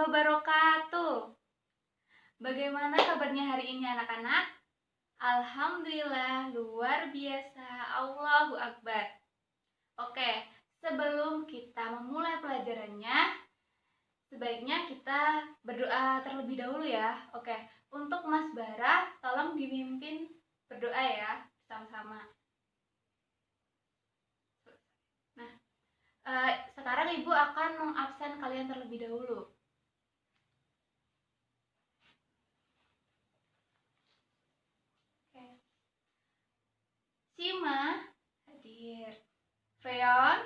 wabarakatuh. Bagaimana kabarnya hari ini anak-anak? Alhamdulillah, luar biasa. Allahu Akbar. Oke, sebelum kita memulai pelajarannya, sebaiknya kita berdoa terlebih dahulu ya. Oke, untuk Mas Bara, tolong dipimpin berdoa ya, sama-sama. Nah, sekarang Ibu akan mengabsen kalian terlebih dahulu. Sima hadir, Freon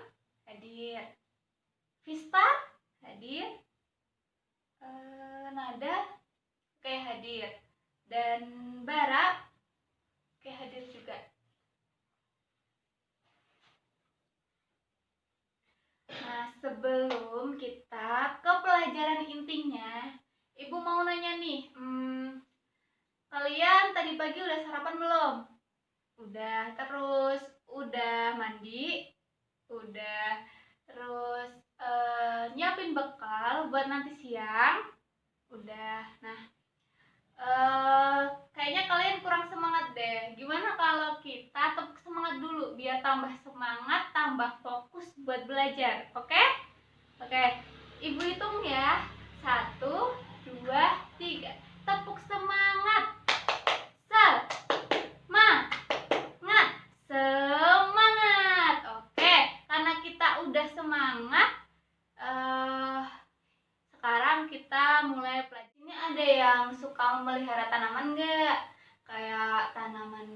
hadir, Vista hadir, Nada hadir, dan Bara hadir juga. Nah, sebelum kita ke pelajaran intinya, Ibu mau nanya nih, kalian tadi pagi udah sarapan belum? Udah, terus udah mandi, udah, terus nyiapin bekal buat nanti siang, udah. Nah, kayaknya kalian kurang semangat deh. Gimana kalau kita tepuk semangat dulu biar tambah semangat, tambah fokus buat belajar, oke? Oke, Ibu hitung ya. 1, 2, 3. Tepuk semangat. Semangat. Oke, karena kita udah semangat, sekarang kita mulai pelajaran. Ini ada yang suka memelihara tanaman nggak? Kayak tanaman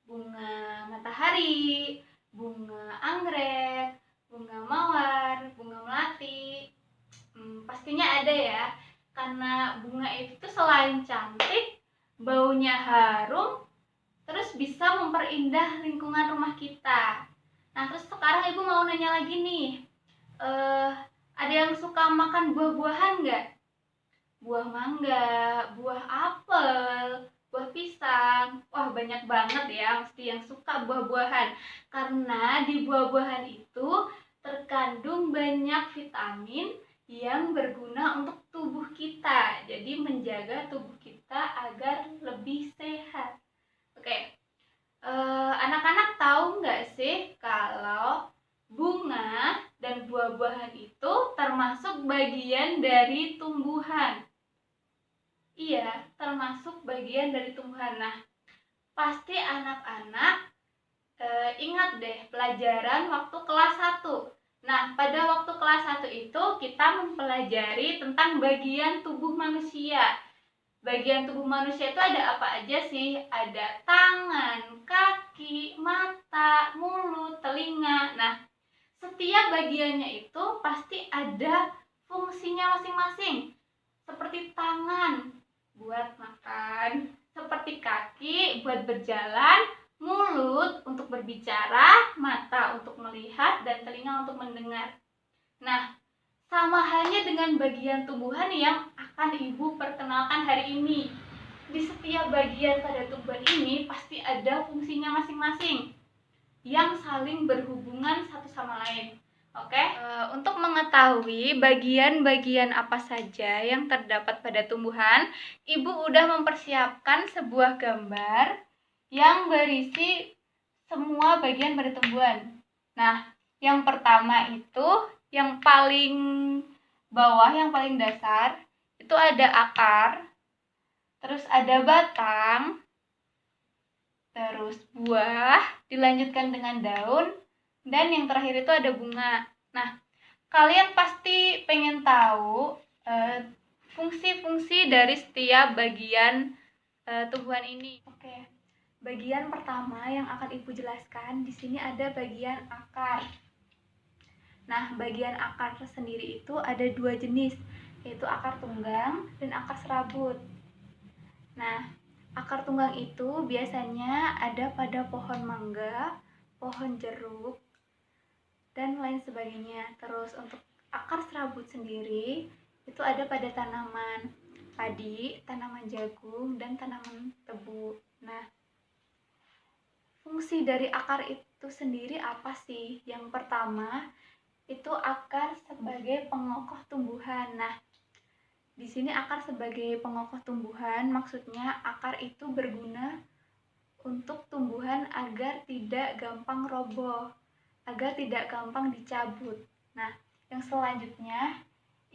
bunga matahari, bunga anggrek, bunga mawar, bunga melati. Pastinya ada ya, karena bunga itu selain cantik, baunya harum, terus bisa memperindah lingkungan rumah kita. Nah, terus sekarang Ibu mau nanya lagi nih, ada yang suka makan buah-buahan nggak? Buah mangga, buah apel, buah pisang. Wah, banyak banget ya mesti yang suka buah-buahan. Karena di buah-buahan itu terkandung banyak vitamin yang berguna untuk tubuh kita. Jadi menjaga tubuh kita agar lebih sehat. Oke, anak-anak tahu nggak sih kalau bunga dan buah-buahan itu termasuk bagian dari tumbuhan? Iya, termasuk bagian dari tumbuhan. Nah, pasti anak-anak ingat deh pelajaran waktu kelas 1. Nah, pada waktu kelas 1 itu kita mempelajari tentang bagian tubuh manusia. Bagian tubuh manusia itu ada apa aja sih? Ada tangan, kaki, mata, mulut, telinga. Nah, setiap bagiannya itu pasti ada fungsinya masing-masing. Seperti tangan buat makan, seperti kaki buat berjalan, mulut untuk berbicara, mata untuk melihat, dan telinga untuk mendengar. Nah, sama halnya dengan bagian tumbuhan yang akan Ibu perkenalkan hari ini. Di setiap bagian pada tumbuhan ini pasti ada fungsinya masing-masing yang saling berhubungan satu sama lain. Oke? Untuk mengetahui bagian-bagian apa saja yang terdapat pada tumbuhan, Ibu udah mempersiapkan sebuah gambar yang berisi semua bagian pada tumbuhan. Nah, yang pertama itu, yang paling bawah, yang paling dasar, itu ada akar, terus ada batang, terus buah, dilanjutkan dengan daun, dan yang terakhir itu ada bunga. Nah, kalian pasti pengen tahu fungsi-fungsi dari setiap bagian tumbuhan ini. Oke, bagian pertama yang akan Ibu jelaskan di sini ada bagian akar. Nah, bagian akar sendiri itu ada 2 jenis, yaitu akar tunggang dan akar serabut. Nah, akar tunggang itu biasanya ada pada pohon mangga, pohon jeruk, dan lain sebagainya. Terus untuk akar serabut sendiri itu ada pada tanaman padi, tanaman jagung, dan tanaman tebu. Nah, fungsi dari akar itu sendiri apa sih? Yang pertama, itu akar sebagai pengokoh tumbuhan. Nah, Di sini akar sebagai pengokoh tumbuhan, maksudnya akar itu berguna untuk tumbuhan agar tidak gampang roboh, agar tidak gampang dicabut. Nah, yang selanjutnya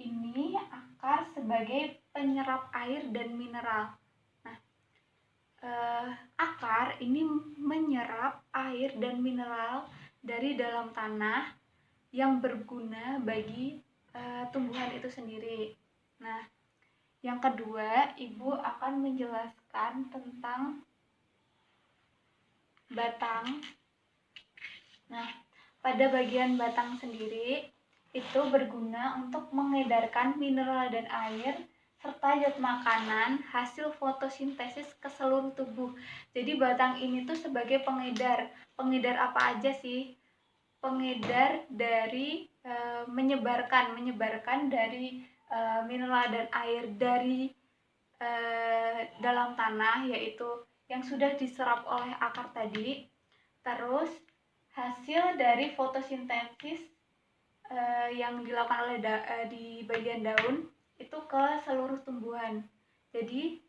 ini akar sebagai penyerap air dan mineral. Nah, akar ini menyerap air dan mineral dari dalam tanah yang berguna bagi tumbuhan itu sendiri. Nah, yang kedua, Ibu akan menjelaskan tentang batang. Nah, pada bagian batang sendiri itu berguna untuk mengedarkan mineral dan air serta zat makanan hasil fotosintesis ke seluruh tubuh. Jadi batang ini tuh sebagai pengedar. Pengedar apa aja sih? Pengedar dari menyebarkan dari mineral dan air dari dalam tanah, yaitu yang sudah diserap oleh akar tadi, terus hasil dari fotosintesis yang dilakukan oleh di bagian daun itu ke seluruh tumbuhan. Jadi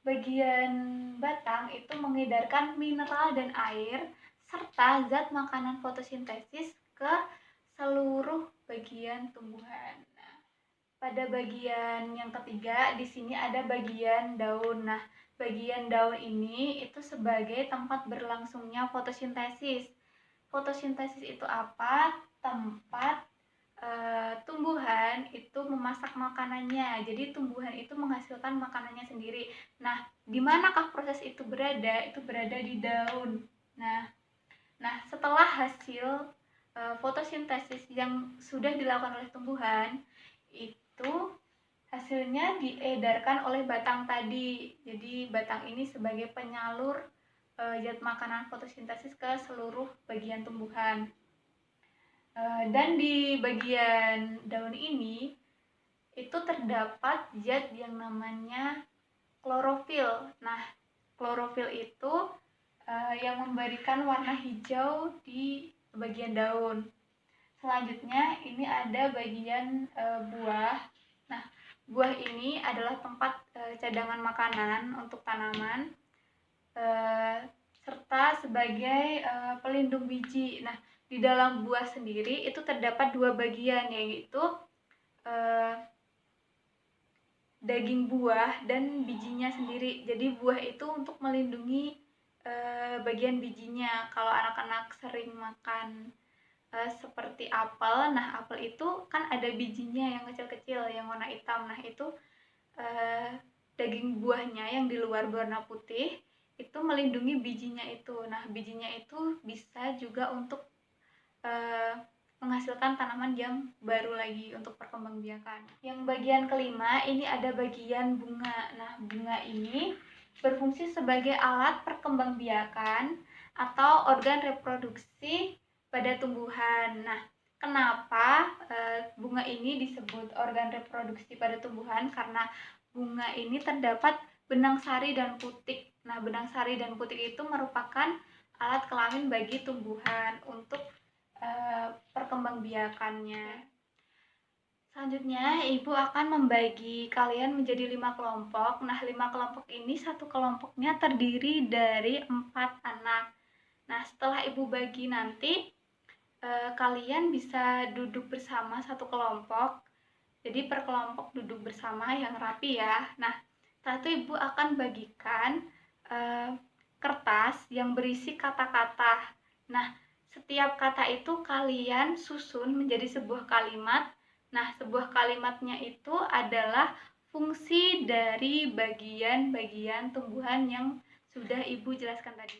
bagian batang itu mengedarkan mineral dan air serta zat makanan fotosintesis ke seluruh bagian tumbuhan. Nah, pada bagian yang ketiga di sini ada bagian daun. Nah, bagian daun ini itu sebagai tempat berlangsungnya fotosintesis. Fotosintesis itu apa? Tempat tumbuhan itu memasak makanannya. Jadi tumbuhan itu menghasilkan makanannya sendiri. Nah, di manakah proses itu berada? Itu berada di daun. Nah, setelah hasil fotosintesis yang sudah dilakukan oleh tumbuhan, itu hasilnya diedarkan oleh batang tadi. Jadi batang ini sebagai penyalur zat makanan fotosintesis ke seluruh bagian tumbuhan. Dan di bagian daun ini itu terdapat zat yang namanya klorofil. Nah, klorofil itu yang memberikan warna hijau di bagian daun. Selanjutnya ini ada bagian buah. Nah, buah ini adalah tempat cadangan makanan untuk tanaman serta sebagai pelindung biji. Nah, di dalam buah sendiri itu terdapat dua bagian, yaitu daging buah dan bijinya sendiri. Jadi buah itu untuk melindungi bagian bijinya. Kalau anak-anak sering makan seperti apel, nah apel itu kan ada bijinya yang kecil-kecil yang warna hitam. Nah, itu daging buahnya yang di luar berwarna putih itu melindungi bijinya itu. Nah, bijinya itu bisa juga untuk menghasilkan tanaman yang baru lagi untuk perkembangbiakan. Yang bagian kelima ini ada bagian bunga. Nah, bunga ini berfungsi sebagai alat perkembangbiakan atau organ reproduksi pada tumbuhan. Nah, kenapa bunga ini disebut organ reproduksi pada tumbuhan? Karena bunga ini terdapat benang sari dan putik. Nah, benang sari dan putik itu merupakan alat kelamin bagi tumbuhan untuk perkembangbiakannya. Selanjutnya, Ibu akan membagi kalian menjadi 5 kelompok. Nah, 5 kelompok ini satu kelompoknya terdiri dari 4 anak. Nah, setelah Ibu bagi nanti, kalian bisa duduk bersama satu kelompok. Jadi per kelompok duduk bersama yang rapi ya. Nah, setelah itu Ibu akan bagikan kertas yang berisi kata-kata. Nah, setiap kata itu kalian susun menjadi sebuah kalimat. Nah, sebuah kalimatnya itu adalah fungsi dari bagian-bagian tumbuhan yang sudah Ibu jelaskan tadi.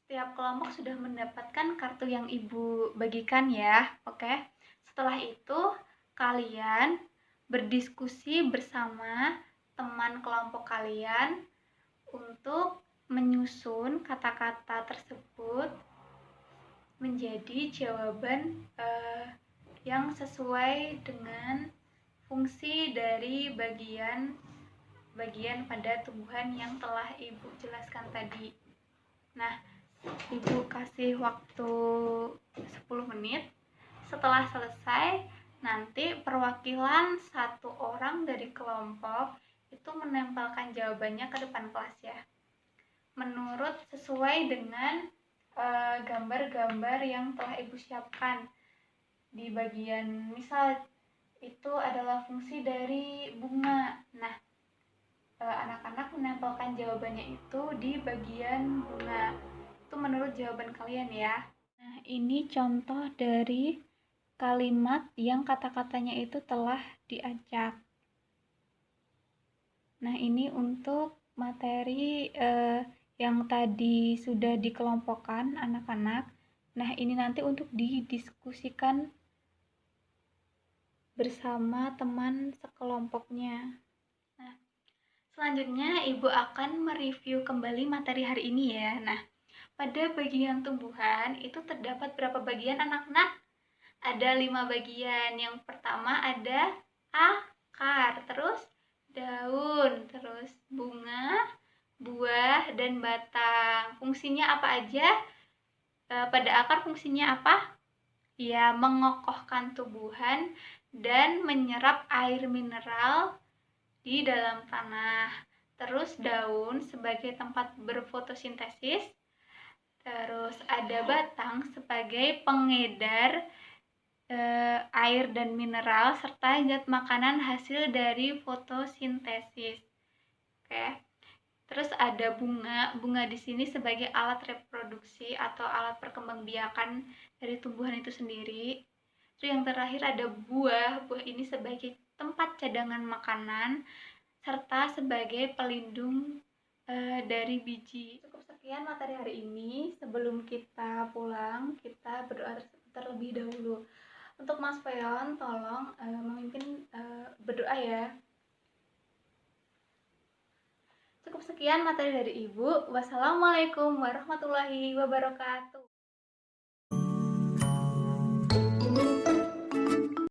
Setiap kelompok sudah mendapatkan kartu yang Ibu bagikan ya. Oke. Setelah itu, kalian berdiskusi bersama teman kelompok kalian untuk menyusun kata-kata tersebut menjadi jawaban yang sesuai dengan fungsi dari bagian pada tumbuhan yang telah Ibu jelaskan tadi. Nah, Ibu kasih waktu 10 menit. Setelah selesai, Nanti perwakilan satu orang dari kelompok itu menempelkan jawabannya ke depan kelas ya. Menurut sesuai dengan gambar-gambar yang telah Ibu siapkan di bagian misal itu adalah fungsi dari bunga. Nah, anak-anak menempelkan jawabannya itu di bagian bunga. Itu menurut jawaban kalian ya. Nah, ini contoh dari kalimat yang kata-katanya itu telah diacak. Nah, ini untuk materi yang tadi sudah dikelompokkan anak-anak. Nah, ini nanti untuk didiskusikan bersama teman sekelompoknya. Nah, selanjutnya Ibu akan mereview kembali materi hari ini ya. Nah, pada bagian tumbuhan itu terdapat berapa bagian anak-anak? Ada 5 bagian. Yang pertama ada akar, terus daun, terus bunga, buah, dan batang. Fungsinya apa aja? Pada akar fungsinya apa? Ya, mengokohkan tumbuhan dan menyerap air mineral di dalam tanah. Terus daun sebagai tempat berfotosintesis. Terus ada batang sebagai pengedar air dan mineral serta zat makanan hasil dari fotosintesis. Oke. Terus ada bunga. Bunga di sini sebagai alat reproduksi atau alat perkembangbiakan dari tumbuhan itu sendiri. Terus yang terakhir ada buah. Buah ini sebagai tempat cadangan makanan serta sebagai pelindung dari biji. Cukup sekian materi hari ini. Sebelum kita pulang, kita berdoa terlebih dahulu. Untuk Mas Feon, tolong memimpin berdoa ya. Cukup sekian materi dari Ibu. Wassalamualaikum warahmatullahi wabarakatuh.